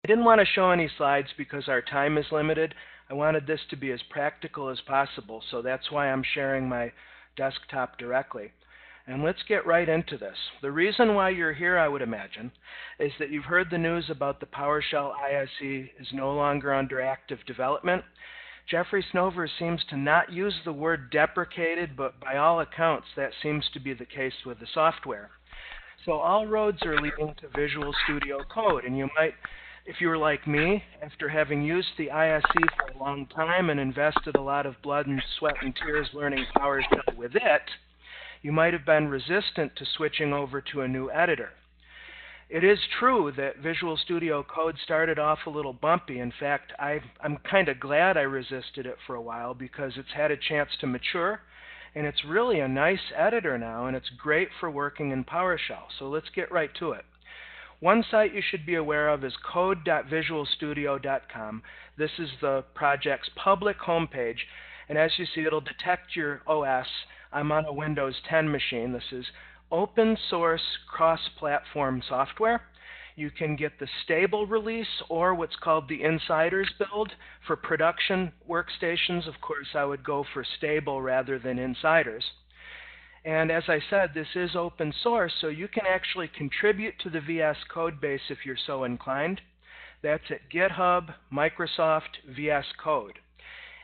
I didn't want to show any slides because our time is limited. I wanted this to be as practical as possible, so that's why I'm sharing my desktop directly. And let's get right into this. The reason why you're here, I would imagine, is that you've heard the news about the PowerShell ISE is no longer under active development. Jeffrey Snover seems to not use the word deprecated, but by all accounts, that seems to be the case with the software. So all roads are leading to Visual Studio Code, and you might, if you were like me, after having used the ISE for a long time and invested a lot of blood and sweat and tears learning PowerShell with it, you might have been resistant to switching over to a new editor. It is true that Visual Studio Code started off a little bumpy. In fact, I'm kind of glad I resisted it for a while because it's had a chance to mature, and it's really a nice editor now, and it's great for working in PowerShell. So let's get right to it. One site you should be aware of is code.visualstudio.com. This is the project's public homepage, and as you see, it'll detect your OS. I'm on a Windows 10 machine. This is open source cross-platform software. You can get the stable release or what's called the insiders build for production workstations. Of course, I would go for stable rather than insiders. And as I said, this is open source, so you can actually contribute to the VS Code base if you're so inclined. That's at GitHub, Microsoft, VS Code.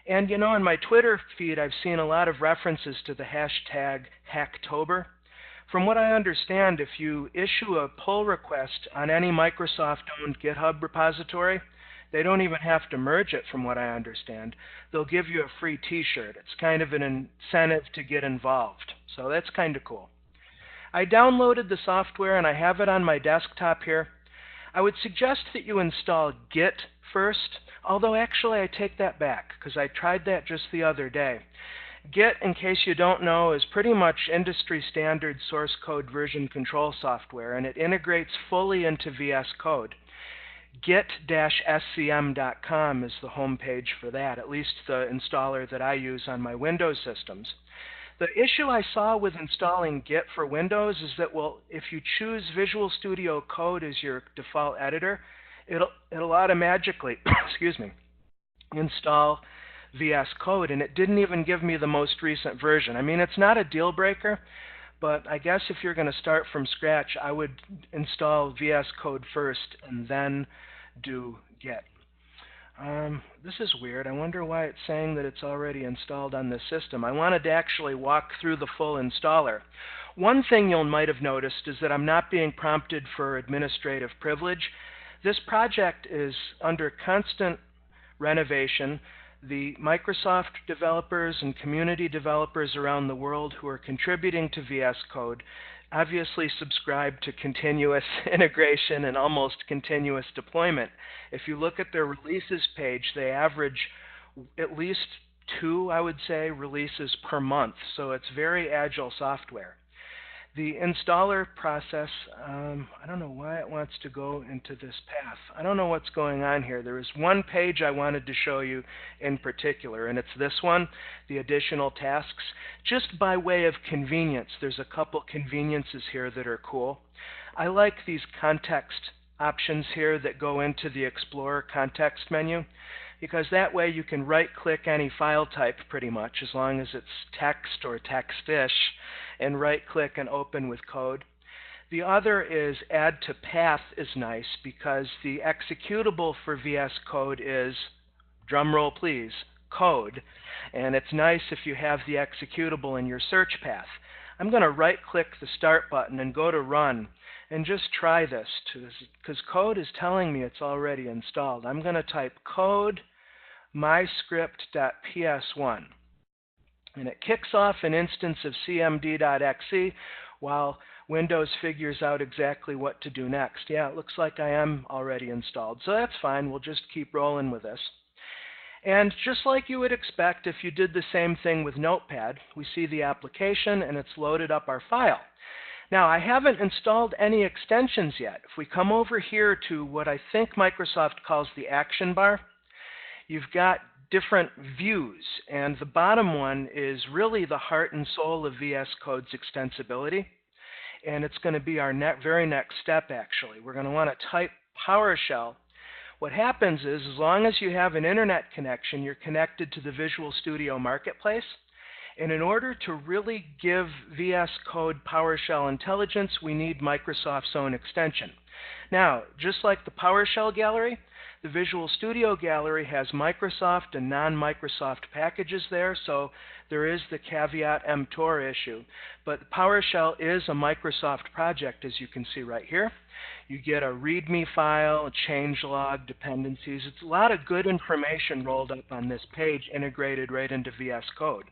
And you know, in my Twitter feed, I've seen a lot of references to the hashtag Hacktober. From what I understand, if you issue a pull request on any Microsoft-owned GitHub repository, they don't even have to merge it, from what I understand. They'll give you a free t-shirt. It's kind of an incentive to get involved. So that's kind of cool. I downloaded the software and I have it on my desktop here. I would suggest that you install Git first, although actually I take that back because I tried that just the other day. Git, in case you don't know, is pretty much industry standard source code version control software, and it integrates fully into VS Code. Git-scm.com is the home page for that, at least the installer that I use on my Windows systems. The issue I saw with installing Git for Windows is that, well, if you choose Visual Studio Code as your default editor, it'll automatically, excuse me, install VS Code, and it didn't even give me the most recent version. I mean, it's not a deal breaker, but I guess if you're going to start from scratch, I would install VS Code first and then do Git. This is weird. I wonder why it's saying that it's already installed on this system. I wanted to actually walk through the full installer. One thing you might have noticed is that I'm not being prompted for administrative privilege. This project is under constant renovation. The Microsoft developers and community developers around the world who are contributing to VS Code obviously subscribe to continuous integration and almost continuous deployment. If you look at their releases page, they average at least 2, I would say, releases per month. So it's very agile software. The installer process, I don't know why it wants to go into this path. I don't know what's going on here. There is one page I wanted to show you in particular, and it's this one, the additional tasks. Just by way of convenience, there's a couple conveniences here that are cool. I like these context options here that go into the Explorer context menu, because that way you can right-click any file type pretty much, as long as it's text or text-ish, and right-click and open with code. The other is Add to Path is nice because the executable for VS Code is, drumroll please, code. And it's nice if you have the executable in your search path. I'm going to right-click the Start button and go to Run and just try this, because code is telling me it's already installed. I'm going to type code myscript.ps1. And it kicks off an instance of cmd.exe while Windows figures out exactly what to do next. Yeah, it looks like I am already installed, so that's fine. We'll just keep rolling with this. And just like you would expect if you did the same thing with Notepad, we see the application and it's loaded up our file. Now, I haven't installed any extensions yet. If we come over here to what I think Microsoft calls the action bar, you've got different views, and the bottom one is really the heart and soul of VS Code's extensibility, and it's going to be our very next step, actually. We're going to want to type PowerShell What happens is, as long as you have an internet connection, you're connected to the Visual Studio Marketplace. And in order to really give VS Code PowerShell intelligence, we need Microsoft's own extension. Now, just like the PowerShell gallery, the Visual Studio gallery has Microsoft and non-Microsoft packages there, so there is the caveat emptor issue. But PowerShell is a Microsoft project, as you can see right here. You get a README file, a changelog, dependencies. It's a lot of good information rolled up on this page, integrated right into VS Code.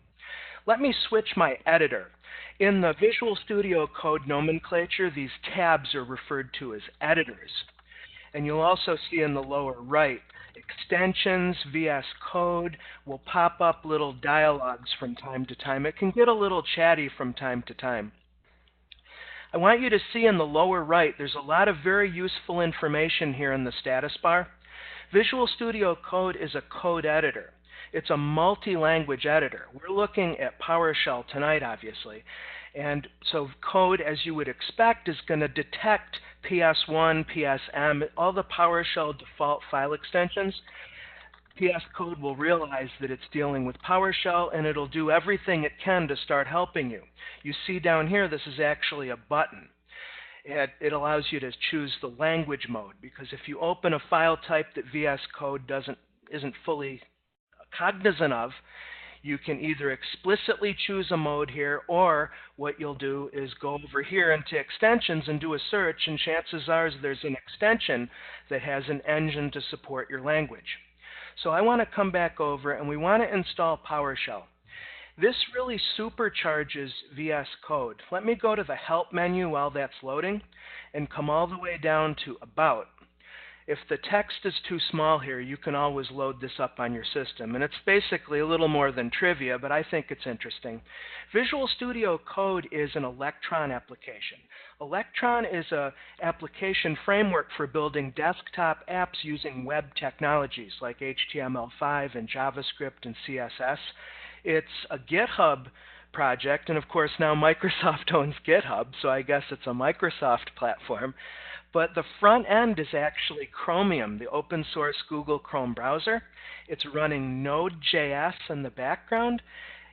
Let me switch my editor. In the Visual Studio Code nomenclature, these tabs are referred to as editors. And you'll also see in the lower right, extensions, VS Code will pop up little dialogues from time to time. It can get a little chatty from time to time. I want you to see in the lower right, there's a lot of very useful information here in the status bar. Visual Studio Code is a code editor. It's a multi-language editor. We're looking at PowerShell tonight, obviously. And so code, as you would expect, is going to detect PS1, PSM, all the PowerShell default file extensions. VS Code will realize that it's dealing with PowerShell, and it'll do everything it can to start helping you. You see down here, this is actually a button. It allows you to choose the language mode, because if you open a file type that VS Code isn't fully cognizant of, you can either explicitly choose a mode here, or what you'll do is go over here into extensions and do a search, and chances are there's an extension that has an engine to support your language. So I want to come back over, and we want to install PowerShell. This really supercharges VS Code. Let me go to the Help menu while that's loading and come all the way down to About. If the text is too small here, you can always load this up on your system. And it's basically a little more than trivia, but I think it's interesting. Visual Studio Code is an Electron application. Electron is an application framework for building desktop apps using web technologies like HTML5 and JavaScript and CSS. It's a GitHub project, and of course now Microsoft owns GitHub, so I guess it's a Microsoft platform. But the front end is actually Chromium, the open source Google Chrome browser. It's running Node.js in the background.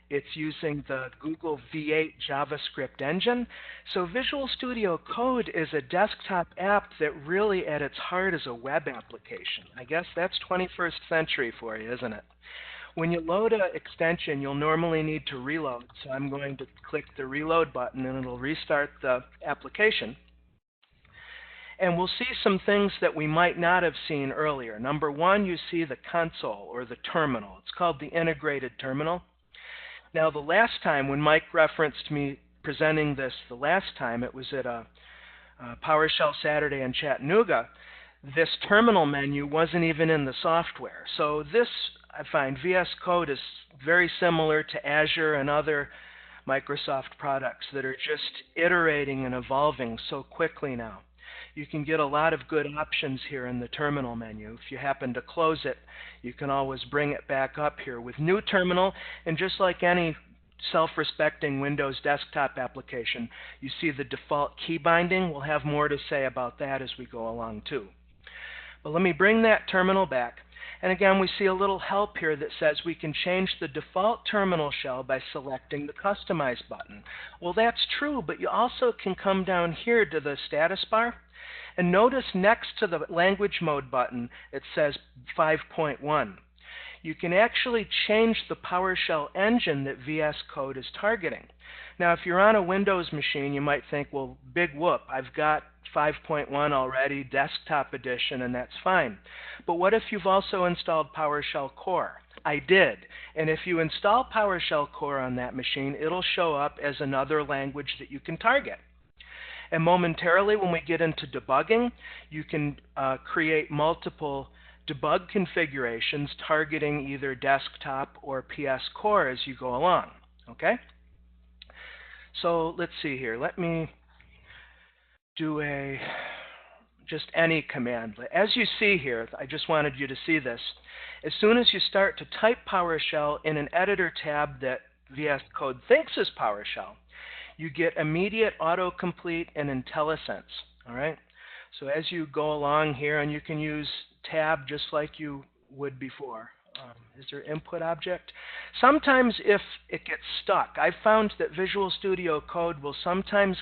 It's using the Google V8 JavaScript engine. So Visual Studio Code is a desktop app that really at its heart is a web application. I guess that's 21st century for you, isn't it? When you load an extension, you'll normally need to reload. So I'm going to click the reload button and it'll restart the application. And we'll see some things that we might not have seen earlier. Number one, you see the console or the terminal. It's called the integrated terminal. Now, the last time when Mike referenced me presenting this the last time, it was at a PowerShell Saturday in Chattanooga. This terminal menu wasn't even in the software. So this, I find, VS Code is very similar to Azure and other Microsoft products that are just iterating and evolving so quickly now. You can get a lot of good options here in the terminal menu. If you happen to close it, you can always bring it back up here with New Terminal, and just like any self-respecting Windows desktop application, you see the default key binding. We'll have more to say about that as we go along too. But let me bring that terminal back. And again, we see a little help here that says we can change the default terminal shell by selecting the Customize button. Well, that's true, but you also can come down here to the status bar. And notice next to the language mode button, it says 5.1. You can actually change the PowerShell engine that VS Code is targeting. Now, if you're on a Windows machine, you might think, well, big whoop, I've got 5.1 already, desktop edition, and that's fine. But what if you've also installed PowerShell Core? I did. And if you install PowerShell Core on that machine, it'll show up as another language that you can target. And momentarily, when we get into debugging, you can create multiple debug configurations targeting either desktop or PS Core as you go along. Okay? So let's see here. Let me do just any command. As you see here, I just wanted you to see this. As soon as you start to type PowerShell in an editor tab that VS Code thinks is PowerShell, you get immediate autocomplete and IntelliSense. All right? So as you go along here, and you can use tab just like you would before. Is there input object? Sometimes if it gets stuck, I've found that Visual Studio Code will sometimes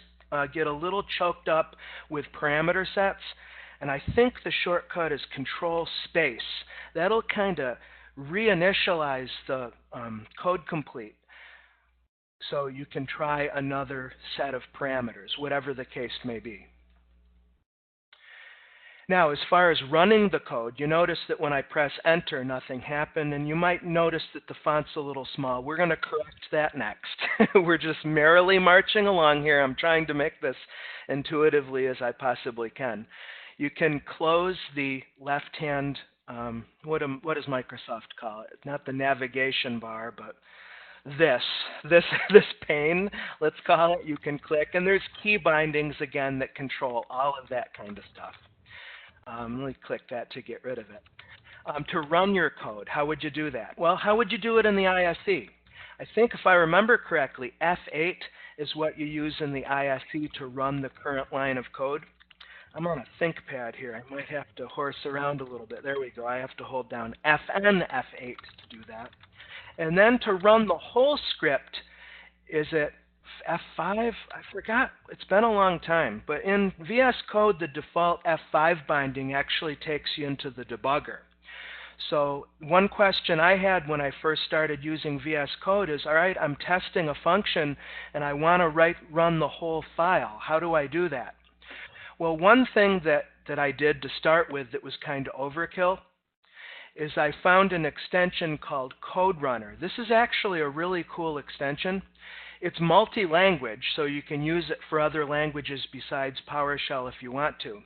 get a little choked up with parameter sets, and I think the shortcut is Control Space. That'll kind of reinitialize the code complete, so you can try another set of parameters, whatever the case may be. Now, as far as running the code, you notice that when I press Enter, nothing happened, and you might notice that the font's a little small. We're going to correct that next. We're just merrily marching along here. I'm trying to make this intuitively as I possibly can. You can close the left-hand, what does Microsoft call it? Not the navigation bar, but this pane, let's call it. You can click, and there's key bindings again that control all of that kind of stuff. Let me click that to get rid of it. To run your code, how would you do that? Well, how would you do it in the ISE? I think if I remember correctly, F8 is what you use in the ISE to run the current line of code. I'm on a ThinkPad here. I might have to horse around a little bit. There we go. I have to hold down FN F8 to do that. And then to run the whole script, is it F5? I forgot. It's been a long time. But in VS Code, the default F5 binding actually takes you into the debugger. So one question I had when I first started using VS Code is, all right, I'm testing a function and I want to run the whole file. How do I do that? Well, one thing that I did to start with that was kind of overkill is I found an extension called Code Runner. This is actually a really cool extension. It's multi-language, so you can use it for other languages besides PowerShell if you want to.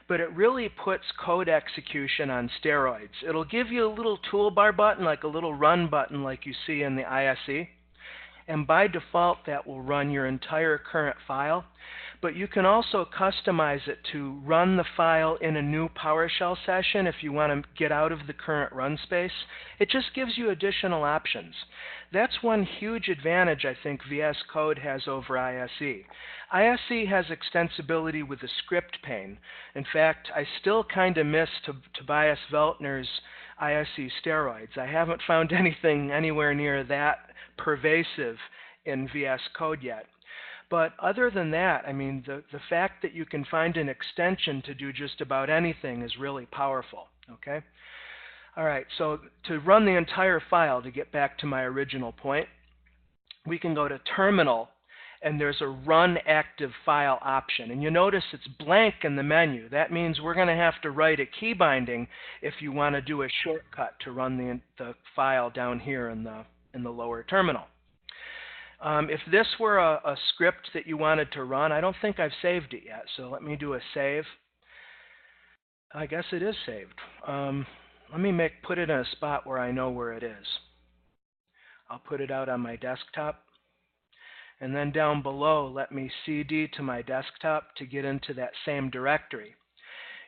But it really puts code execution on steroids. It'll give you a little toolbar button, like a little run button like you see in the ISE. And by default, that will run your entire current file. But you can also customize it to run the file in a new PowerShell session if you want to get out of the current run space. It just gives you additional options. That's one huge advantage I think VS Code has over ISE. ISE has extensibility with the script pane. In fact, I still kind of miss Tobias Veltner's ISE steroids. I haven't found anything anywhere near that pervasive in VS Code yet. But other than that, I mean, the fact that you can find an extension to do just about anything is really powerful, okay? All right, so to run the entire file, to get back to my original point, we can go to Terminal, and there's a Run Active File option. And you notice it's blank in the menu. That means we're going to have to write a key binding if you want to do a shortcut to run the file down here in the lower terminal. If this were a script that you wanted to run, I don't think I've saved it yet, so let me do a save. I guess it is saved. Let me put it in a spot where I know where it is. I'll put it out on my desktop. And then down below, let me CD to my desktop to get into that same directory.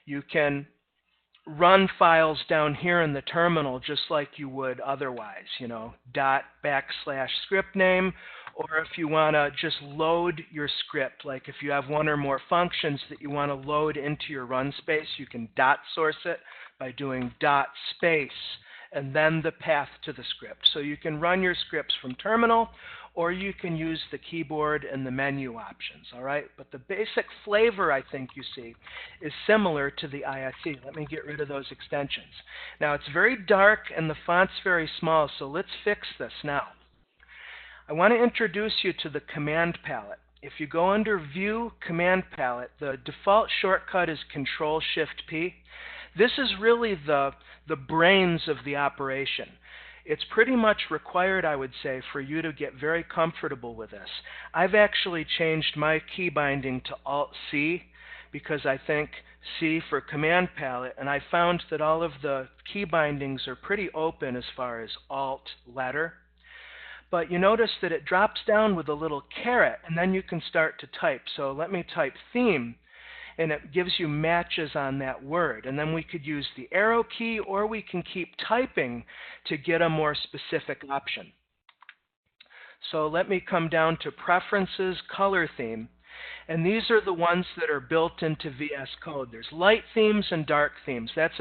You can run files down here in the terminal just like you would otherwise, you know, /script name, or if you want to just load your script, like if you have one or more functions that you want to load into your run space, you can .source it by doing .space and then the path to the script. So you can run your scripts from terminal, or you can use the keyboard and the menu options, all right? But the basic flavor, I think you see, is similar to the ISE. Let me get rid of those extensions. Now, it's very dark and the font's very small, so let's fix this now. I want to introduce you to the command palette. If you go under View, Command Palette, the default shortcut is Control-Shift-P. This is really the brains of the operation. It's pretty much required, I would say, for you to get very comfortable with this. I've actually changed my key binding to Alt-C because I think C for command palette, and I found that all of the key bindings are pretty open as far as Alt-letter. But you notice that it drops down with a little caret, and then you can start to type. So let me type theme, and it gives you matches on that word. And then we could use the arrow key, or we can keep typing to get a more specific option. So let me come down to Preferences, Color Theme. And these are the ones that are built into VS Code. There's light themes and dark themes. That's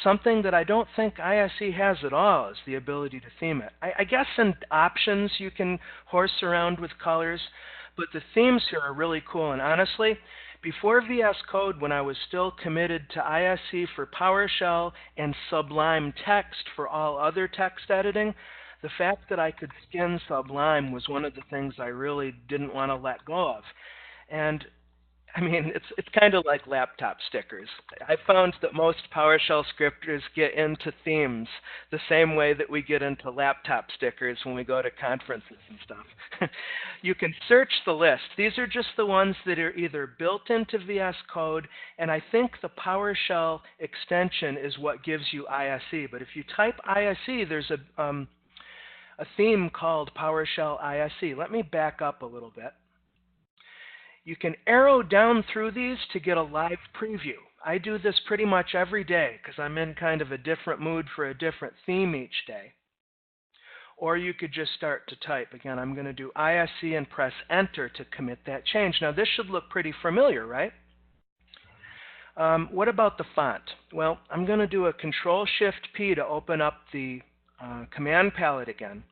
something that I don't think ISE has at all, is the ability to theme it. I guess in options you can horse around with colors, but the themes here are really cool. And honestly, before VS Code, when I was still committed to ISE for PowerShell and Sublime Text for all other text editing, the fact that I could skin Sublime was one of the things I really didn't want to let go of. And I mean, it's kind of like laptop stickers. I found that most PowerShell scripters get into themes the same way that we get into laptop stickers when we go to conferences and stuff. You can search the list. These are just the ones that are either built into VS Code, and I think the PowerShell extension is what gives you ISE. But if you type ISE, there's a theme called PowerShell ISE. Let me back up a little bit. You can arrow down through these to get a live preview. I do this pretty much every day because I'm in kind of a different mood for a different theme each day. Or you could just start to type. Again, I'm going to do ISE and press Enter to commit that change. Now this should look pretty familiar, right? What about the font? Well, I'm going to do a Control-Shift-P to open up the command palette again.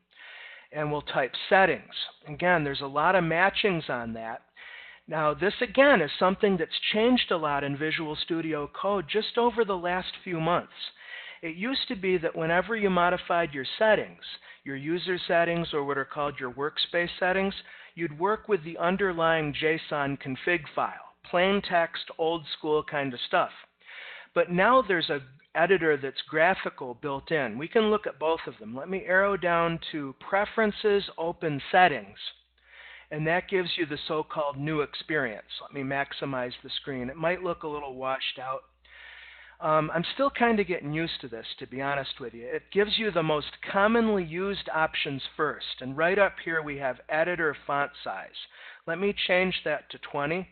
And we'll type Settings. Again, there's a lot of matchings on that. Now, this again is something that's changed a lot in Visual Studio Code just over the last few months. It used to be that whenever you modified your settings, your user settings or what are called your workspace settings, you'd work with the underlying JSON config file, plain text, old school kind of stuff. But now there's an editor that's graphical built in. We can look at both of them. Let me arrow down to Preferences, Open Settings. And that gives you the so-called new experience. Let me maximize the screen. It might look a little washed out. I'm still kind of getting used to this, to be honest with you. It gives you the most commonly used options first. And right up here we have editor font size. Let me change that to 20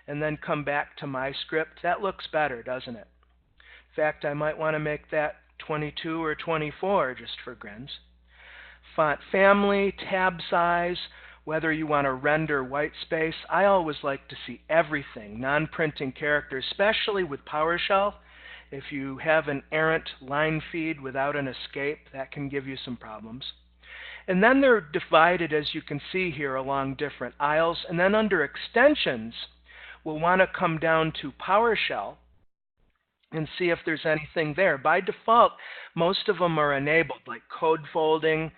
and then come back to my script. That looks better, doesn't it? In fact, I might want to make that 22 or 24 just for grins. Font family, tab size, whether you want to render white space. I always like to see everything, non-printing characters, especially with PowerShell. If you have an errant line feed without an escape, that can give you some problems. And then they're divided, as you can see here, along different aisles. And then under extensions, we'll want to come down to PowerShell and see if there's anything there. By default, most of them are enabled, like code folding,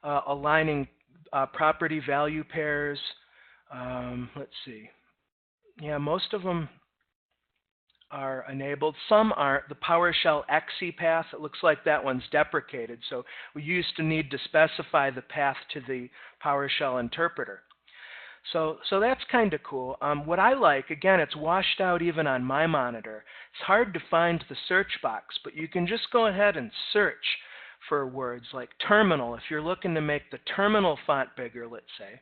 aligning property value pairs. Let's see. Yeah, most of them are enabled. Some aren't. The PowerShell ISE path, it looks like that one's deprecated. So we used to need to specify the path to the PowerShell interpreter. So that's kind of cool. What I like, again, it's washed out even on my monitor. It's hard to find the search box, but you can just go ahead and search for words like terminal, if you're looking to make the terminal font bigger, let's say.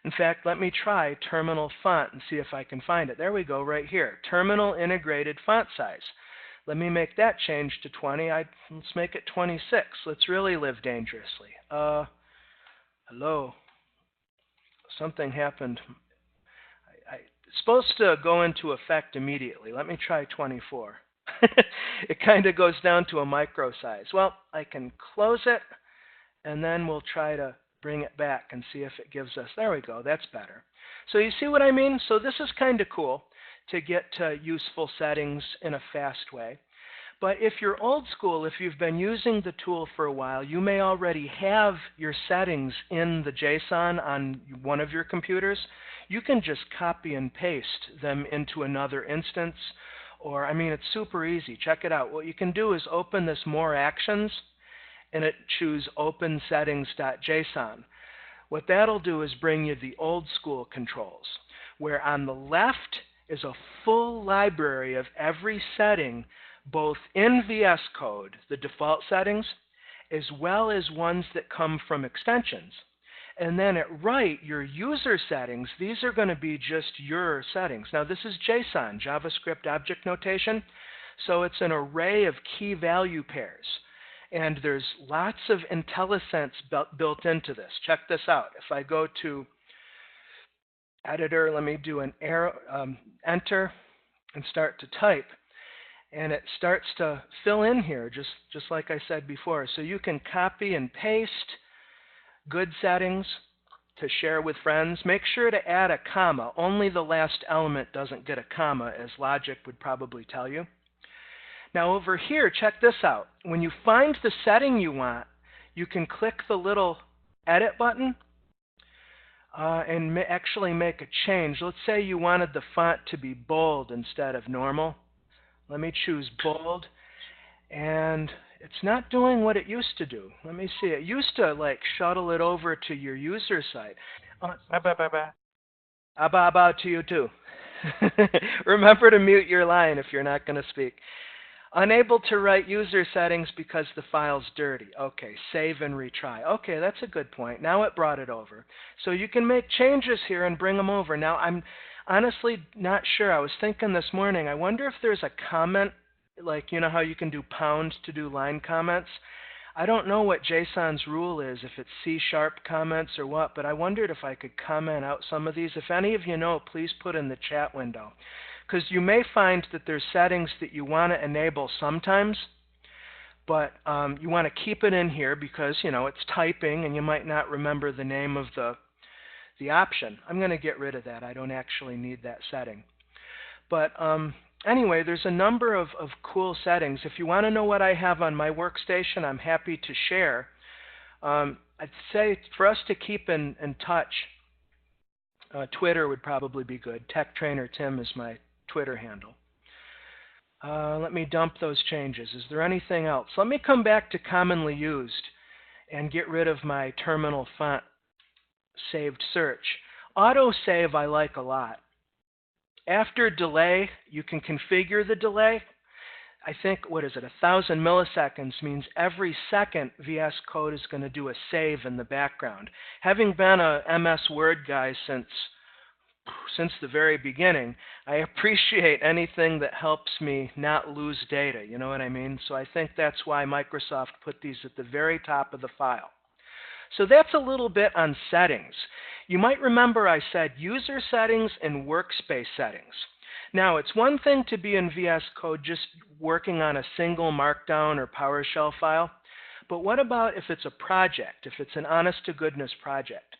In fact, let me try terminal font and see if I can find it. There we go, right here. Terminal integrated font size. Let me make that change to 20. Let's make it 26. Let's really live dangerously. Hello. Something happened. It's supposed to go into effect immediately. Let me try 24. It kind of goes down to a micro size. Well, I can close it, and then we'll try to bring it back and see if it gives us, there we go, that's better. So you see what I mean? So this is kind of cool to get to useful settings in a fast way. But if you're old school, if you've been using the tool for a while, you may already have your settings in the JSON on one of your computers. You can just copy and paste them into another instance. Or, I mean, it's super easy. Check it out. What you can do is open this More Actions, and choose Open Settings.json. What that'll do is bring you the old school controls, where on the left is a full library of every setting, both in VS Code, the default settings, as well as ones that come from extensions. And then at right, your user settings, these are going to be just your settings. Now this is JSON, JavaScript Object Notation, so it's an array of key value pairs. And there's lots of IntelliSense built into this. Check this out. If I go to editor, let me do an arrow, enter, and start to type. And it starts to fill in here, just like I said before. So you can copy and paste good settings to share with friends. Make sure to add a comma. Only the last element doesn't get a comma, as logic would probably tell you. Now over here, check this out. When you find the setting you want, you can click the little edit button and actually make a change. Let's say you wanted the font to be bold instead of normal. Let me choose bold, and it's not doing what it used to do. Let me see. It used to like shuttle it over to your user site. Abba to you too. Remember to mute your line if you're not going to speak. Unable to write user settings because the file's dirty. Okay, save and retry. Okay, that's a good point. Now it brought it over. So you can make changes here and bring them over. Now I'm honestly not sure. I was thinking this morning, I wonder if there's a comment, like you know how you can do pound to do line comments. I don't know what JSON's rule is, if it's C# comments or what, but I wondered if I could comment out some of these. If any of you know, please put in the chat window. Because you may find that there's settings that you want to enable sometimes, but you want to keep it in here because, you know, it's typing and you might not remember the name of the option. I'm going to get rid of that. I don't actually need that setting. But anyway, there's a number of cool settings. If you want to know what I have on my workstation, I'm happy to share. I'd say for us to keep in touch, Twitter would probably be good. Tech Trainer Tim is my Twitter handle. Let me dump those changes. Is there anything else? Let me come back to commonly used and get rid of my terminal font saved search. Autosave I like a lot. After delay, you can configure the delay. I think, what is it, 1,000 milliseconds means every second VS Code is going to do a save in the background. Having been a MS Word guy since the very beginning, I appreciate anything that helps me not lose data, you know what I mean? So I think that's why Microsoft put these at the very top of the file. So that's a little bit on settings. You might remember I said user settings and workspace settings. Now, it's one thing to be in VS Code just working on a single Markdown or PowerShell file, but what about if it's a project, if it's an honest-to-goodness project?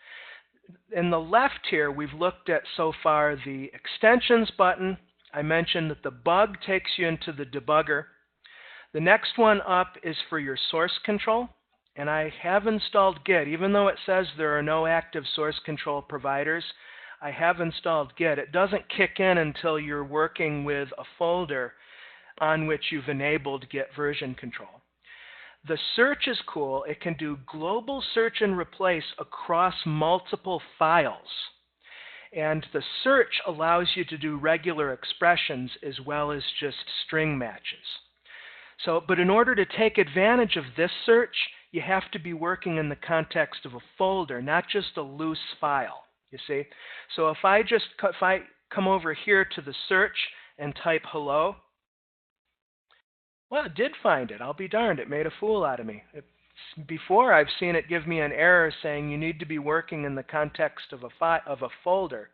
In the left here, we've looked at so far the extensions button. I mentioned that the bug takes you into the debugger. The next one up is for your source control. And I have installed Git. Even though it says there are no active source control providers, I have installed Git. It doesn't kick in until you're working with a folder on which you've enabled Git version control. The search is cool. It can do global search and replace across multiple files. And the search allows you to do regular expressions as well as just string matches. But in order to take advantage of this search, you have to be working in the context of a folder, not just a loose file, you see. So if I come over here to the search and type hello, well, it did find it. I'll be darned, it made a fool out of me. Before, I've seen it give me an error saying you need to be working in the context of a folder.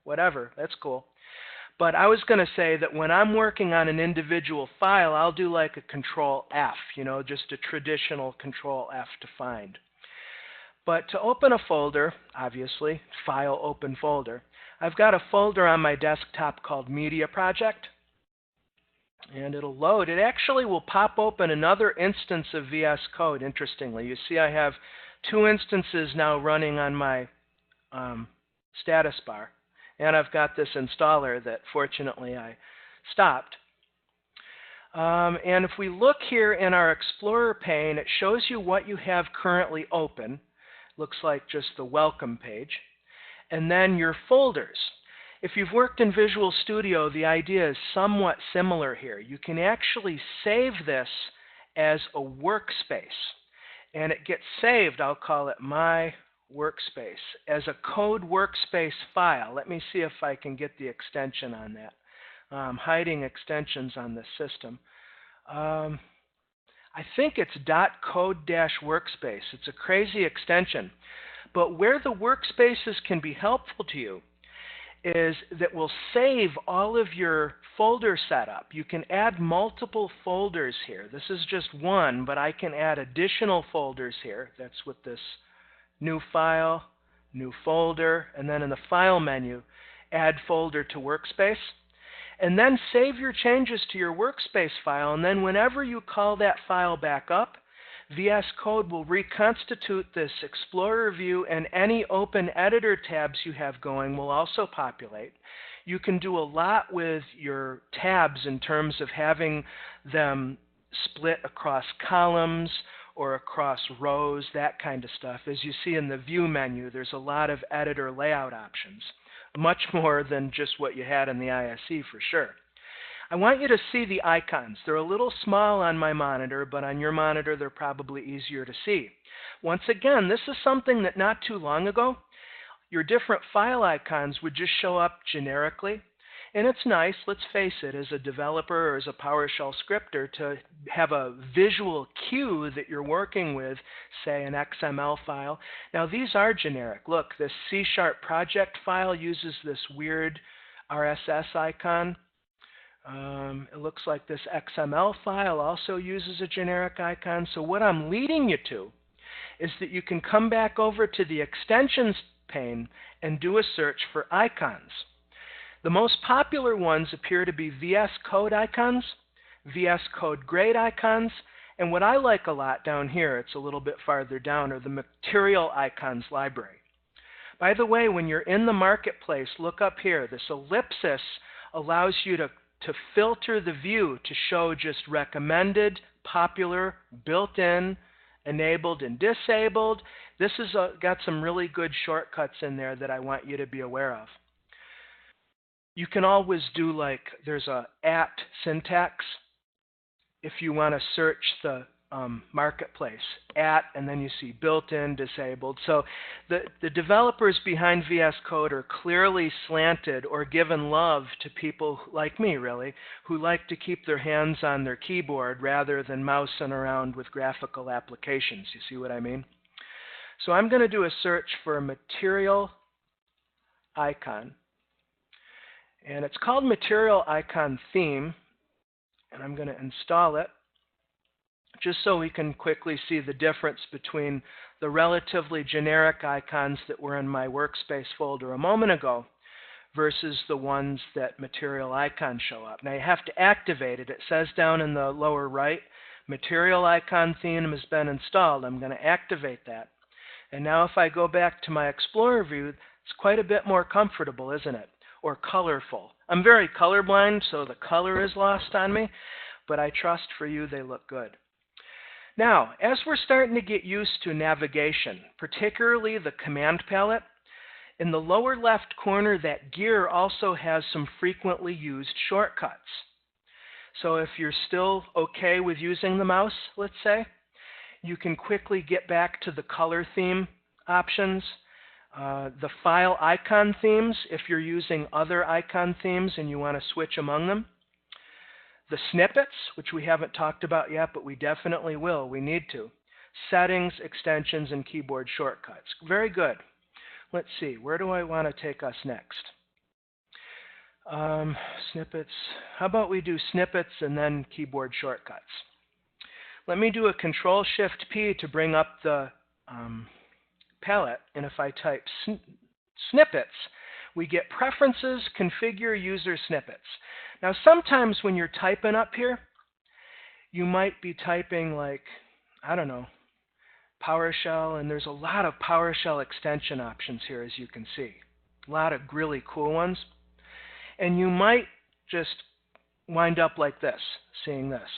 Whatever, that's cool. But I was going to say that when I'm working on an individual file, I'll do like a Control F, you know, just a traditional Control F to find. But to open a folder, obviously, File, Open Folder, I've got a folder on my desktop called Media Project. And it'll load. It actually will pop open another instance of VS Code, interestingly. You see I have 2 instances now running on my status bar. And I've got this installer that fortunately I stopped. And if we look here in our Explorer pane, it shows you what you have currently open. Looks like just the welcome page. And then your folders. If you've worked in Visual Studio, the idea is somewhat similar here. You can actually save this as a workspace. And it gets saved, I'll call it My Workspace, as a code workspace file. Let me see if I can get the extension on that. I'm hiding extensions on this system. I think it's .code-workspace. It's a crazy extension. But where the workspaces can be helpful to you is that will save all of your folder setup. You can add multiple folders here. This is just one, but I can add additional folders here. That's with this new file, new folder, and then in the File menu, add folder to workspace. And then save your changes to your workspace file, and then whenever you call that file back up, VS Code will reconstitute this Explorer view, and any open editor tabs you have going will also populate. You can do a lot with your tabs in terms of having them split across columns or across rows, that kind of stuff. As you see in the View menu, there's a lot of editor layout options, much more than just what you had in the ISE for sure. I want you to see the icons. They're a little small on my monitor, but on your monitor they're probably easier to see. Once again, this is something that not too long ago, your different file icons would just show up generically. And it's nice, let's face it, as a developer or as a PowerShell scripter, to have a visual cue that you're working with, say an XML file. Now these are generic. Look, this C# project file uses this weird RSS icon. It looks like this XML file also uses a generic icon. So what I'm leading you to is that you can come back over to the extensions pane and do a search for icons. The most popular ones appear to be VS Code icons, VS Code grade icons, and what I like a lot down here, it's a little bit farther down, are the material icons library. By the way, when you're in the marketplace, look up here. This ellipsis allows you to filter the view to show just recommended, popular, built-in, enabled, and disabled. This has got some really good shortcuts in there that I want you to be aware of. You can always do, like, there's a @ syntax if you want to search the marketplace. @ and then you see built-in, disabled. So the developers behind VS Code are clearly slanted or given love to people like me, really, who like to keep their hands on their keyboard rather than mousing around with graphical applications. You see what I mean? So I'm going to do a search for a material icon. And it's called Material Icon Theme, and I'm going to install it just so we can quickly see the difference between the relatively generic icons that were in my workspace folder a moment ago versus the ones that Material Icons show up. Now you have to activate it. It says down in the lower right, Material Icon Theme has been installed. I'm going to activate that. And now if I go back to my Explorer view, it's quite a bit more comfortable, isn't it? Or colorful. I'm very colorblind, so the color is lost on me, but I trust for you they look good. Now, as we're starting to get used to navigation, particularly the command palette, in the lower left corner, that gear also has some frequently used shortcuts. So if you're still okay with using the mouse, let's say, you can quickly get back to the color theme options. The file icon themes, if you're using other icon themes and you want to switch among them. The snippets, which we haven't talked about yet, but we definitely will. We need to. Settings, extensions, and keyboard shortcuts. Very good. Let's see. Where do I want to take us next? Snippets. How about we do snippets and then keyboard shortcuts? Let me do a Control-Shift-P to bring up the palette, and if I type snippets, we get preferences, configure user snippets. Now sometimes when you're typing up here, you might be typing like, I don't know, PowerShell, and there's a lot of PowerShell extension options here, as you can see. A lot of really cool ones. And you might just wind up like this, seeing this.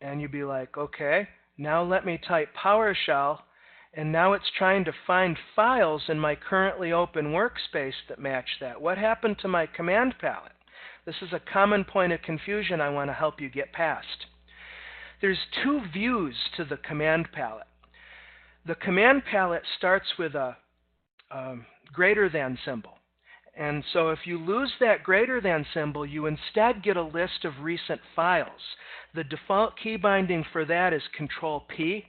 And you'd be like, okay, now let me type PowerShell, and now it's trying to find files in my currently open workspace that match that. What happened to my command palette? This is a common point of confusion I want to help you get past. There's two views to the command palette. The command palette starts with a greater than symbol. And so if you lose that greater than symbol, you instead get a list of recent files. The default key binding for that is Control-P.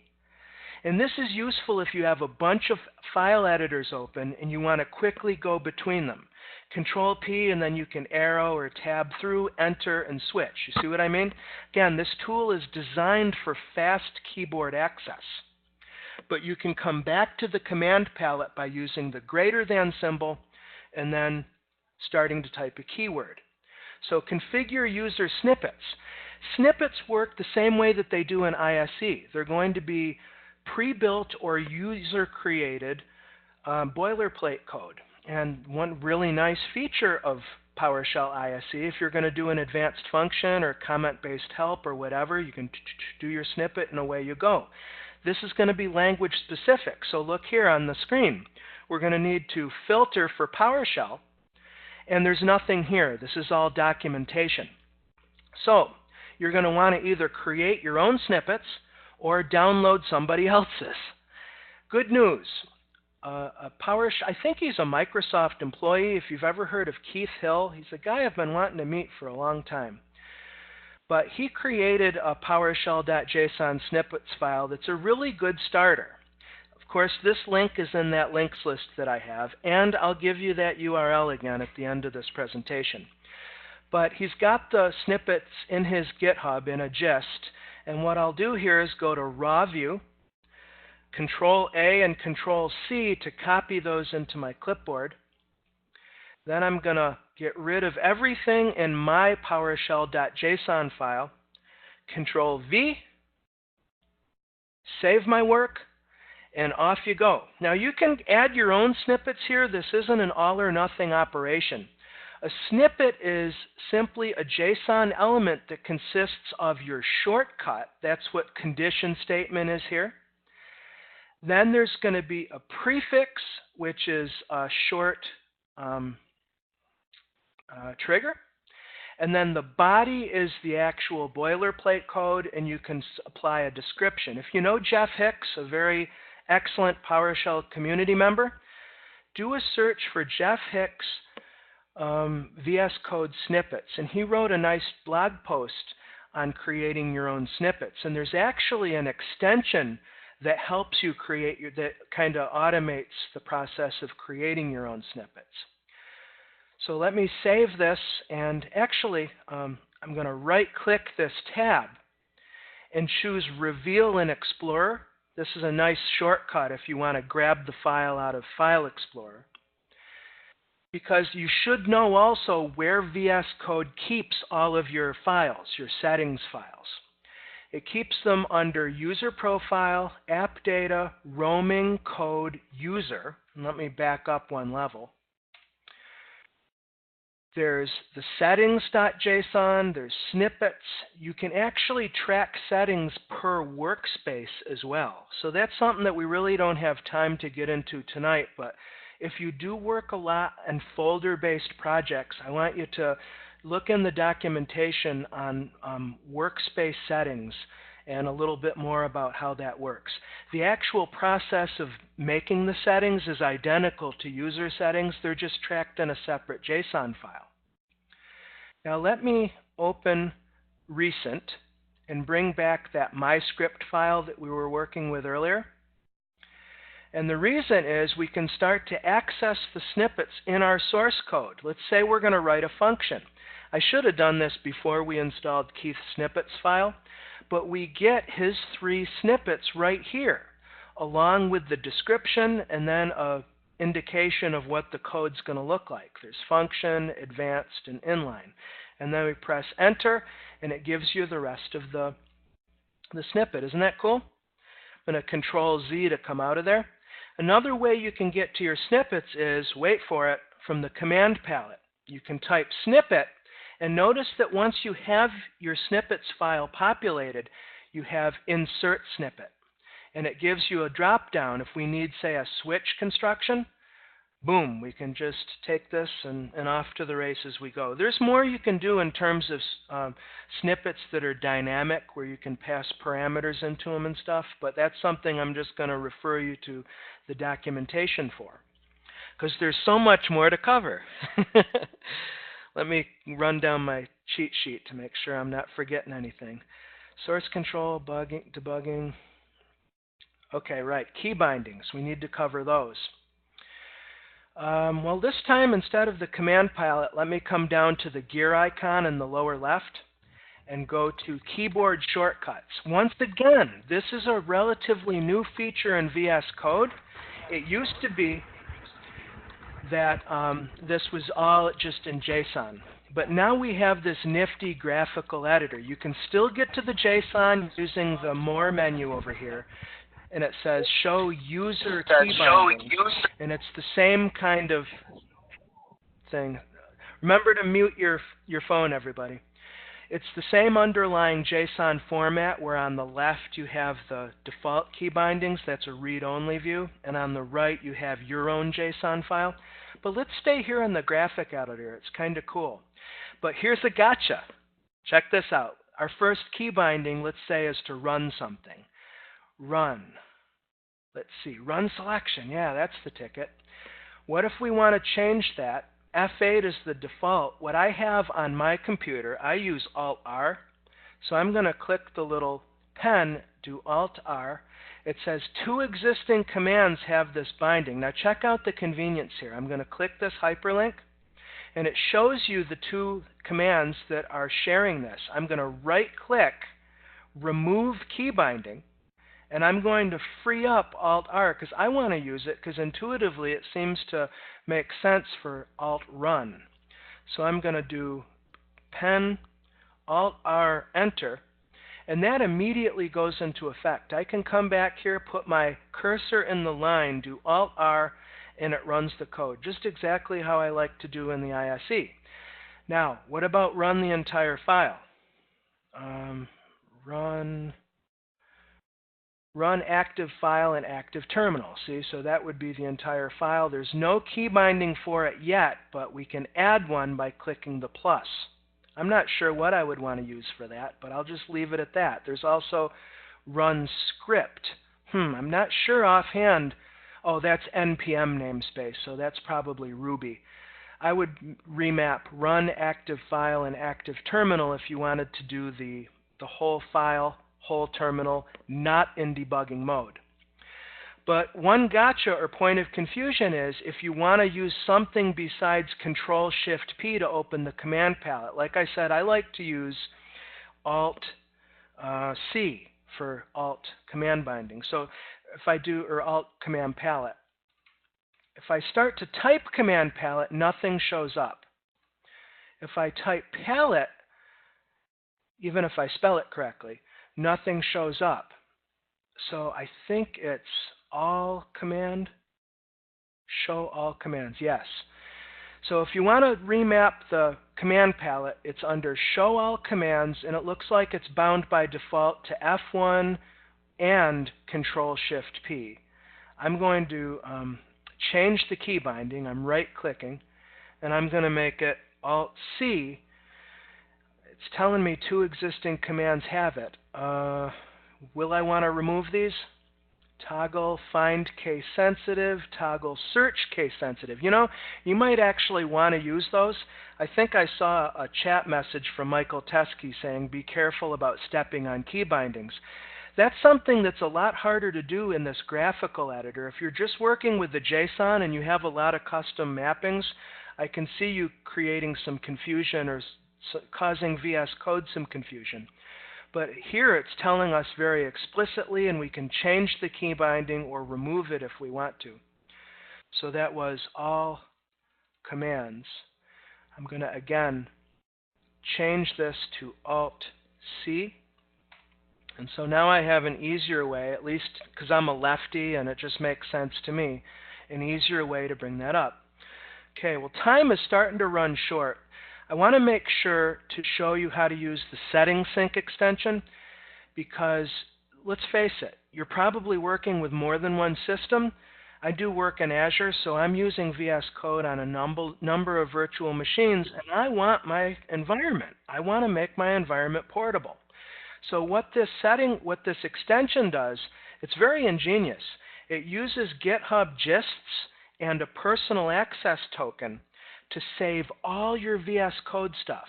And this is useful if you have a bunch of file editors open and you want to quickly go between them. Control P, and then you can arrow or tab through, enter, and switch. You see what I mean? Again, this tool is designed for fast keyboard access. But you can come back to the command palette by using the greater than symbol and then starting to type a keyword. So configure user snippets. Snippets work the same way that they do in ISE. They're going to be pre-built or user-created boilerplate code. And one really nice feature of PowerShell ISE, if you're going to do an advanced function or comment-based help or whatever, you can do your snippet and away you go. This is going to be language specific. So look here on the screen. We're going to need to filter for PowerShell, and there's nothing here. This is all documentation. So you're going to want to either create your own snippets or download somebody else's. Good news. I think he's a Microsoft employee. If you've ever heard of Keith Hill, he's a guy I've been wanting to meet for a long time. But he created a PowerShell.json snippets file that's a really good starter. Of course, this link is in that links list that I have, and I'll give you that URL again at the end of this presentation. But he's got the snippets in his GitHub in a gist, and what I'll do here is go to Raw View, Control A and Control C to copy those into my clipboard. Then I'm going to get rid of everything in my PowerShell.json file. Control V, save my work, and off you go. Now you can add your own snippets here. This isn't an all or nothing operation. A snippet is simply a JSON element that consists of your shortcut. That's what condition statement is here. Then there's going to be a prefix, which is a short trigger. And then the body is the actual boilerplate code, and you can apply a description. If you know Jeff Hicks, a very excellent PowerShell community member, do a search for Jeff Hicks VSCode snippets. And he wrote a nice blog post on creating your own snippets. And there's actually an extension that helps you create that kind of automates the process of creating your own snippets. So let me save this, and actually I'm going to right-click this tab and choose Reveal in Explorer. This is a nice shortcut if you want to grab the file out of File Explorer. Because you should know also where VS Code keeps all of your files, your settings files. It keeps them under User Profile, App Data, Roaming Code User. And let me back up one level. There's the settings.json, there's snippets. You can actually track settings per workspace as well. So that's something that we really don't have time to get into tonight, but if you do work a lot in folder-based projects, I want you to look in the documentation on workspace settings and a little bit more about how that works. The actual process of making the settings is identical to user settings. They're just tracked in a separate JSON file. Now let me open Recent and bring back that MyScript file that we were working with earlier. And the reason is we can start to access the snippets in our source code. Let's say we're going to write a function. I should have done this before we installed Keith's snippets file, but we get his 3 snippets right here, along with the description and then an indication of what the code's going to look like. There's function, advanced, and inline. And then we press enter, and it gives you the rest of the snippet. Isn't that cool? I'm going to Control Z to come out of there. Another way you can get to your snippets is, wait for it, from the command palette. You can type snippet, and notice that once you have your snippets file populated, you have insert snippet. And it gives you a drop down. If we need, say, a switch construction, boom, we can just take this and off to the races we go. There's more you can do in terms of snippets that are dynamic, where you can pass parameters into them and stuff, but that's something I'm just going to refer you to the documentation for, because there's so much more to cover. Let me run down my cheat sheet to make sure I'm not forgetting anything. Source control, debugging. Okay, right, key bindings. We need to cover those. Well, this time, instead of the command palette, let me come down to the gear icon in the lower left and go to keyboard shortcuts. Once again, this is a relatively new feature in VS Code. It used to be that this was all just in JSON. But now we have this nifty graphical editor. You can still get to the JSON using the More menu over here. And it says Show User Key Bindings. And it's the same kind of thing. Remember to mute your phone, everybody. It's the same underlying JSON format where on the left you have the default key bindings. That's a read-only view. And on the right you have your own JSON file. But let's stay here in the graphic editor. It's kind of cool. But here's a gotcha. Check this out. Our first key binding, let's say, is to run something. Run. Let's see. Run selection. Yeah, that's the ticket. What if we want to change that? F8 is the default. What I have on my computer, I use Alt-R. So I'm going to click the little pen, do Alt-R. It says 2 existing commands have this binding. Now check out the convenience here. I'm going to click this hyperlink, and it shows you the 2 commands that are sharing this. I'm going to right-click, remove key binding, and I'm going to free up Alt-R because I want to use it because intuitively it seems to make sense for Alt-Run. So I'm going to do pen, Alt-R, Enter, and that immediately goes into effect. I can come back here, put my cursor in the line, do Alt-R, and it runs the code, just exactly how I like to do in the ISE. Now, what about run the entire file? Run active file and active terminal. See, so that would be the entire file. There's no key binding for it yet, but we can add one by clicking the plus. I'm not sure what I would want to use for that, but I'll just leave it at that. There's also run script. I'm not sure offhand. Oh, that's NPM namespace, so that's probably Ruby. I would remap run active file and active terminal if you wanted to do the whole file, whole terminal, not in debugging mode. But one gotcha or point of confusion is if you want to use something besides Control-Shift-P to open the command palette. Like I said, I like to use Alt-C for Alt command binding. So if I do, or Alt command palette. If I start to type command palette, nothing shows up. If I type palette, even if I spell it correctly, nothing shows up. So I think it's all command, show all commands, yes. So if you want to remap the command palette, it's under show all commands, and it looks like it's bound by default to F1 and Control-Shift-P. I'm going to change the key binding. I'm right-clicking, and I'm going to make it Alt-C. It's telling me 2 existing commands have it. Will I want to remove these? Toggle find case sensitive, toggle search case sensitive. You know, you might actually want to use those. I think I saw a chat message from Michael Teskey saying be careful about stepping on key bindings. That's something that's a lot harder to do in this graphical editor. If you're just working with the JSON and you have a lot of custom mappings, I can see you creating some confusion or causing VS Code some confusion. But here it's telling us very explicitly, and we can change the key binding or remove it if we want to. So that was all commands. I'm going to, again, change this to Alt-C. And so now I have an easier way, at least because I'm a lefty and it just makes sense to me, an easier way to bring that up. Okay, well, time is starting to run short. I want to make sure to show you how to use the Settings Sync extension because, let's face it, you're probably working with more than one system. I do work in Azure, so I'm using VS Code on a number of virtual machines, and I want my environment. I want to make my environment portable. So what this extension does, it's very ingenious. It uses GitHub gists and a personal access token to save all your VS Code stuff.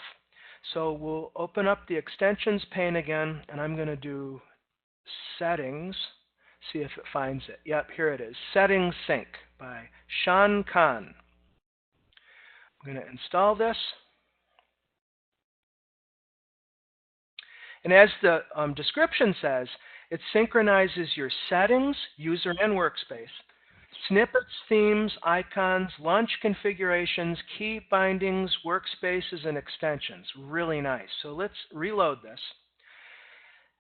So we'll open up the extensions pane again, and I'm going to do settings, See if it finds it. Yep, here it is. Settings Sync by Sean Khan. I'm going to install this. And as the description says, it synchronizes your settings, user and workspace, snippets, themes, icons, launch configurations, key bindings, workspaces, and extensions. Really nice. So let's reload this.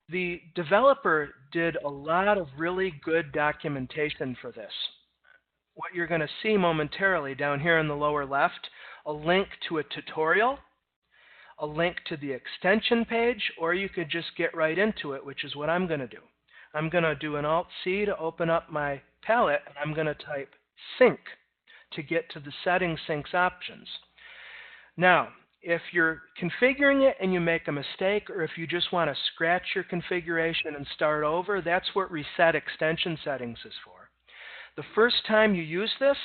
The developer did a lot of really good documentation for this. What you're going to see momentarily down here in the lower left, a link to a tutorial, a link to the extension page, or you could just get right into it, which is what I'm going to do. I'm going to do an Alt-C to open up my palette, and I'm going to type sync to get to the setting syncs options. Now, if you're configuring it and you make a mistake, or if you just want to scratch your configuration and start over, that's what Reset Extension Settings is for. The first time you use this,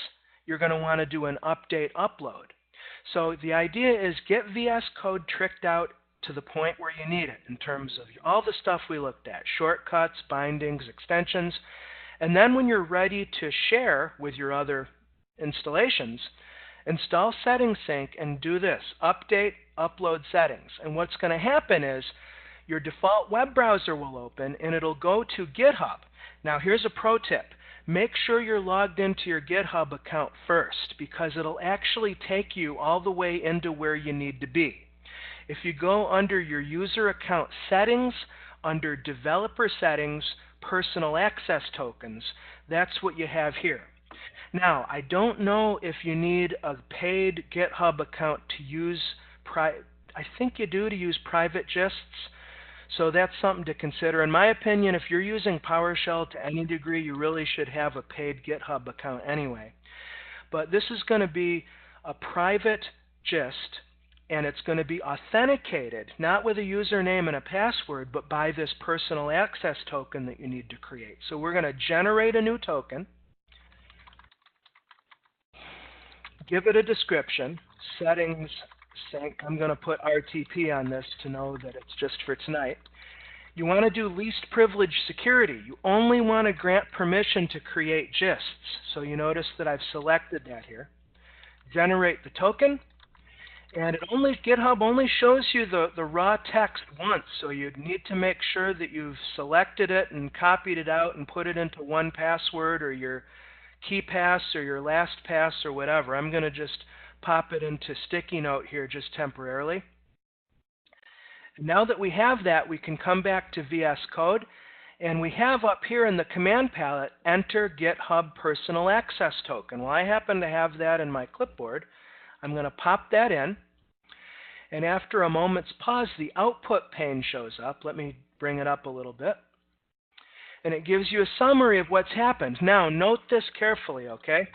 you're going to want to do an update upload. So the idea is get VS Code tricked out to the point where you need it in terms of all the stuff we looked at, shortcuts, bindings, extensions. And then when you're ready to share with your other installations, install Settings Sync and do this, update, upload settings. And what's going to happen is your default web browser will open and it'll go to GitHub. Now here's a pro tip. Make sure you're logged into your GitHub account first, because it'll actually take you all the way into where you need to be. If you go under your user account settings, under developer settings, personal access tokens, that's what you have here. Now, I don't know if you need a paid GitHub account to use, I think you do, to use private gists. So that's something to consider. In my opinion, if you're using PowerShell to any degree, you really should have a paid GitHub account anyway. But this is going to be a private gist, and it's going to be authenticated, not with a username and a password, but by this personal access token that you need to create. So we're going to generate a new token, give it a description, settings sync. I'm going to put RTP on this to know that it's just for tonight. You want to do least privilege security. You only want to grant permission to create gists. So you notice that I've selected that here. Generate the token. And GitHub only shows you the raw text once. So you need to make sure that you've selected it and copied it out and put it into 1Password or your KeyPass or your LastPass or whatever. I'm going to just pop it into sticky note here just temporarily. Now that we have that, we can come back to VS Code, and we have up here in the command palette, enter GitHub personal access token. Well, I happen to have that in my clipboard. I'm going to pop that in, and after a moment's pause, the output pane shows up. Let me bring it up a little bit. And it gives you a summary of what's happened. Now, note this carefully, okay?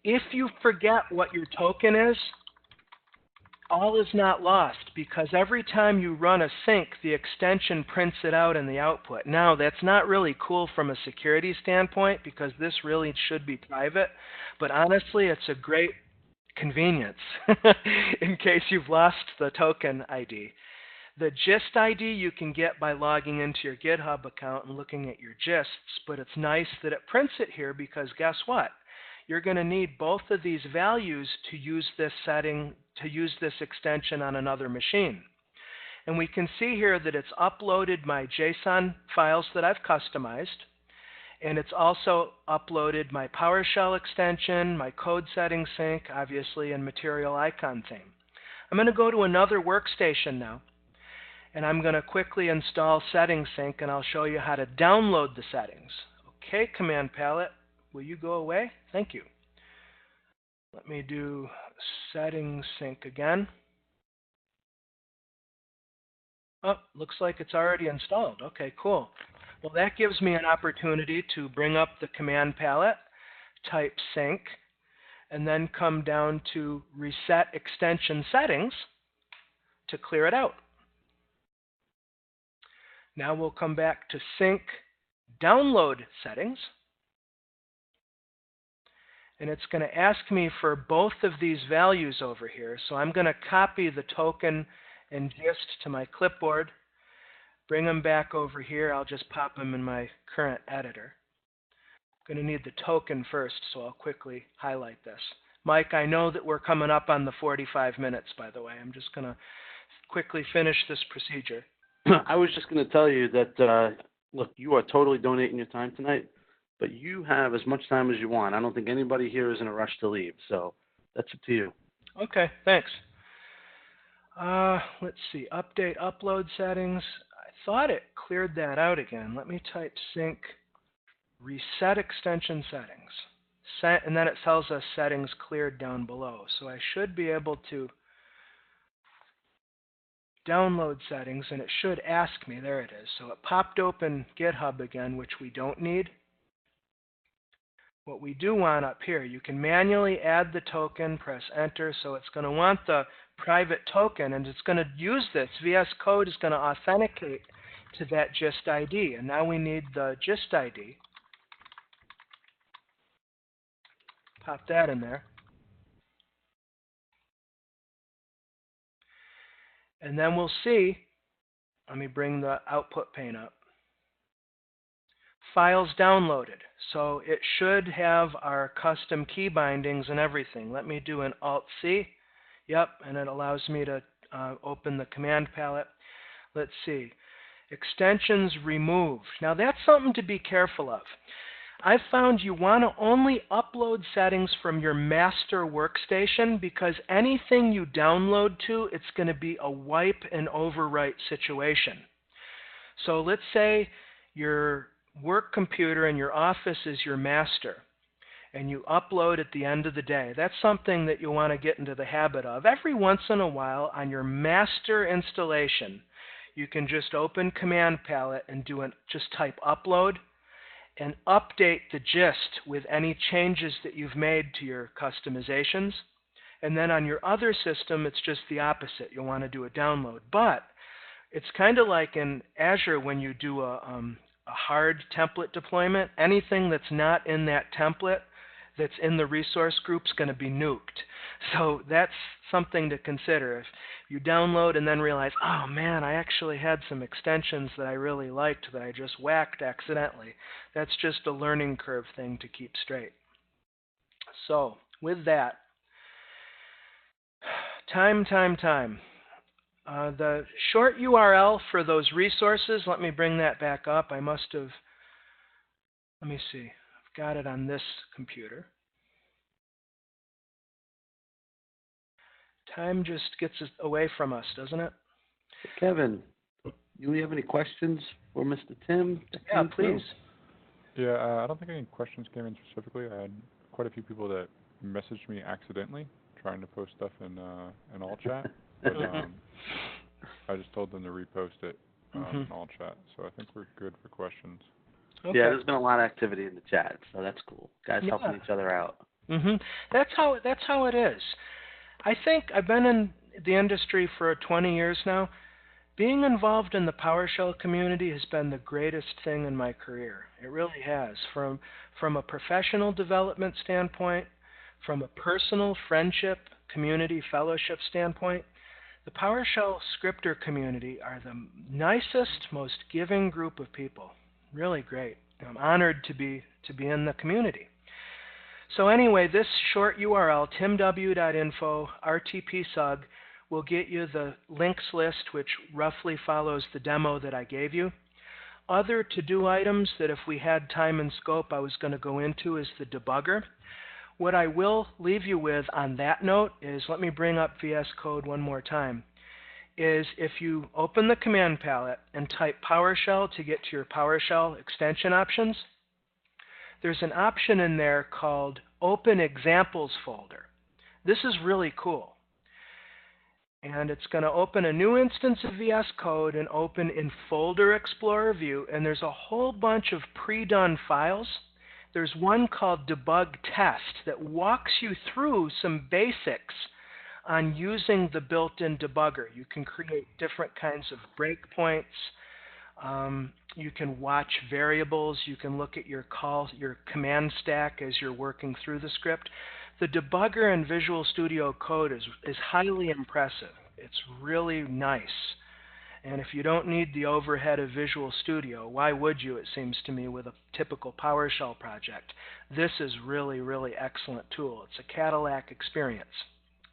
If you forget what your token is, all is not lost, because every time you run a sync, the extension prints it out in the output. Now, that's not really cool from a security standpoint, because this really should be private, but honestly, it's a great convenience in case you've lost the token ID. The gist ID you can get by logging into your GitHub account and looking at your gists, but it's nice that it prints it here, because guess what? You're going to need both of these values to use this setting, to use this extension on another machine. And we can see here that it's uploaded my JSON files that I've customized, and it's also uploaded my PowerShell extension, my code setting sync, obviously, and material icon theme. I'm going to go to another workstation now, and I'm going to quickly install Settings Sync, and I'll show you how to download the settings. Okay, command palette. Will you go away? Thank you. Let me do Settings Sync again. Oh, looks like it's already installed. Okay, cool. Well, that gives me an opportunity to bring up the command palette, type sync, and then come down to Reset Extension Settings to clear it out. Now we'll come back to Sync Download Settings. And it's going to ask me for both of these values over here. So I'm going to copy the token and gist to my clipboard, bring them back over here. I'll just pop them in my current editor. I'm going to need the token first, so I'll quickly highlight this. Mike, I know that we're coming up on the 45 minutes, by the way. I'm just going to quickly finish this procedure. I was just going to tell you that, look, you are totally donating your time tonight, but you have as much time as you want. I don't think anybody here is in a rush to leave, so that's up to you. Okay, thanks. Let's see, update upload settings. I thought it cleared that out again. Let me type sync reset extension settings. And then it tells us settings cleared down below. So I should be able to download settings, and it should ask me. There it is. So it popped open GitHub again, which we don't need. What we do want up here, you can manually add the token, press enter. So it's going to want the private token, and it's going to use this. VSCode is going to authenticate to that gist ID. And now we need the gist ID. Pop that in there. And then we'll see, let me bring the output pane up. Files downloaded. So it should have our custom key bindings and everything. Let me do an Alt-C. Yep, and it allows me to open the command palette. Let's see. Extensions removed. Now that's something to be careful of. I've found you want to only upload settings from your master workstation, because anything you download to, it's going to be a wipe and overwrite situation. So let's say your work computer in your office is your master, and you upload at the end of the day. That's something that you want to get into the habit of. Every once in a while on your master installation, you can just open Command Palette and just type upload, and update the gist with any changes that you've made to your customizations. And then on your other system, it's just the opposite. You'll want to do a download. But it's kind of like in Azure when you do a hard template deployment. Anything that's not in that template that's in the resource group is going to be nuked. So that's something to consider. If you download and then realize, oh man, I actually had some extensions that I really liked that I just whacked accidentally. That's just a learning curve thing to keep straight. So with that, time. The short URL for those resources, let me bring that back up. I must have, let me see, I've got it on this computer. Time just gets away from us, doesn't it? Kevin, do you have any questions for Mr. Tim? Yeah, please. Yeah, I don't think any questions came in specifically. I had quite a few people that messaged me accidentally trying to post stuff in all chat. But, I just told them to repost it in all chat. So I think we're good for questions. Okay. Yeah, there's been a lot of activity in the chat, so that's cool. Guys helping each other out. That's how it is. I think I've been in the industry for 20 years now. Being involved in the PowerShell community has been the greatest thing in my career. It really has. From a professional development standpoint, from a personal friendship, community, fellowship standpoint, the PowerShell scripter community are the nicest, most giving group of people. Really great. I'm honored to be in the community. So anyway, this short URL, timw.info rtpsug, will get you the links list, which roughly follows the demo that I gave you. Other to-do items that if we had time and scope I was going to go into is the debugger. What I will leave you with on that note is, let me bring up VS Code one more time, is if you open the command palette and type PowerShell to get to your PowerShell extension options, there's an option in there called Open Examples Folder. This is really cool. And it's going to open a new instance of VS Code and open in Folder Explorer view, and there's a whole bunch of pre-done files. There's one called Debug Test that walks you through some basics on using the built-in debugger. You can create different kinds of breakpoints. You can watch variables. You can look at your command stack as you're working through the script. The debugger in Visual Studio Code is highly impressive. It's really nice. And if you don't need the overhead of Visual Studio, why would you, it seems to me, with a typical PowerShell project? This is really, really excellent tool. It's a Cadillac experience.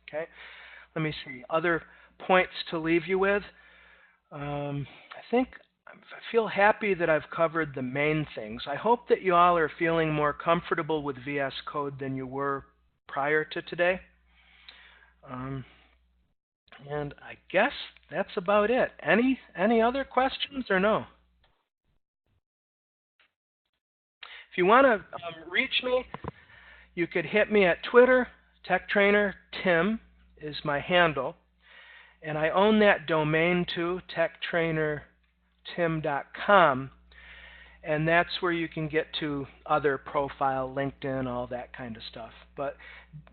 Okay? Let me see. Other points to leave you with. I feel happy that I've covered the main things. I hope that you all are feeling more comfortable with VS Code than you were prior to today. And I guess that's about it. Any other questions or no? If you want to reach me, you could hit me at Twitter. TechTrainer Tim is my handle. And I own that domain too, techtrainertim.com. And that's where you can get to other profile, LinkedIn, all that kind of stuff. But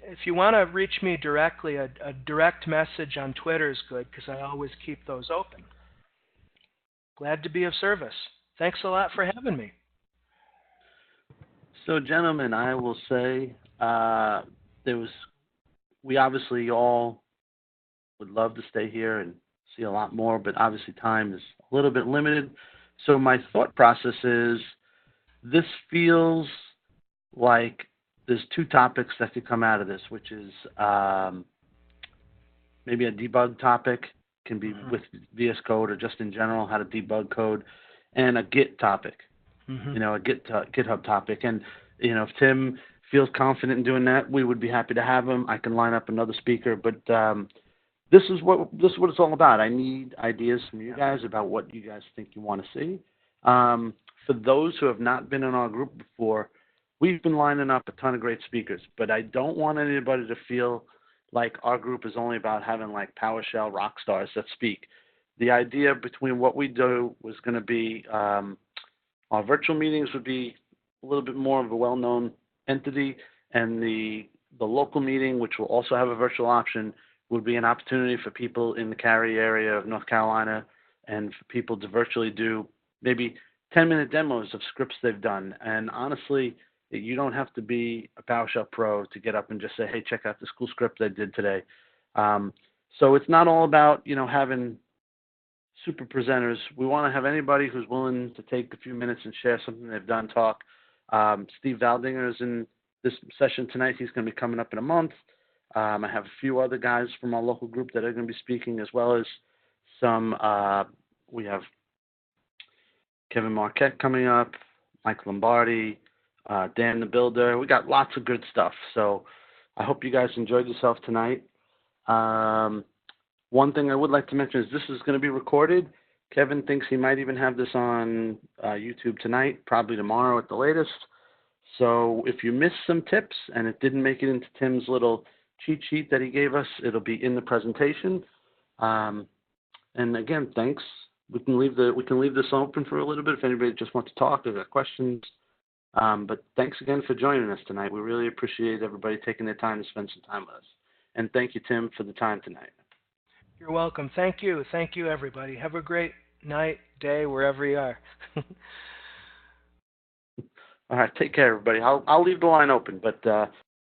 if you want to reach me directly, a direct message on Twitter is good because I always keep those open. Glad to be of service. Thanks a lot for having me. So, gentlemen, I will say we obviously all would love to stay here and see a lot more, but obviously time is a little bit limited. So my thought process is this feels like there's two topics that could come out of this, which is maybe a debug topic, can be with VS Code or just in general how to debug code, and a Git topic, a GitHub topic. And, if Tim feels confident in doing that, we would be happy to have him. I can line up another speaker, but this is what it's all about. I need ideas from you guys about what you guys think you want to see. For those who have not been in our group before, we've been lining up a ton of great speakers, but I don't want anybody to feel like our group is only about having like PowerShell rock stars that speak. The idea between what we do was going to be our virtual meetings would be a little bit more of a well-known entity, and the local meeting, which will also have a virtual option, would be an opportunity for people in the Cary area of North Carolina and for people to virtually do maybe 10-minute demos of scripts they've done. And honestly, you don't have to be a PowerShell pro to get up and just say, hey, check out this cool script I did today. So it's not all about, having super presenters. We want to have anybody who's willing to take a few minutes and share something they've done talk. Steve Valdinger is in this session tonight. He's going to be coming up in a month. I have a few other guys from our local group that are going to be speaking, as well as some, we have Kevin Marquette coming up, Mike Lombardi, Dan the Builder. We got lots of good stuff. So I hope you guys enjoyed yourself tonight. One thing I would like to mention is this is going to be recorded. Kevin thinks he might even have this on YouTube tonight, probably tomorrow at the latest. So if you missed some tips and it didn't make it into Tim's little cheat sheet that he gave us, it'll be in the presentation. And again, thanks. We can leave this open for a little bit if anybody just wants to talk or got questions. But thanks again for joining us tonight. We really appreciate everybody taking their time to spend some time with us. And thank you, Tim, for the time tonight. You're welcome. Thank you. Thank you, everybody. Have a great night, day, wherever you are. All right. Take care, everybody. I'll leave the line open, but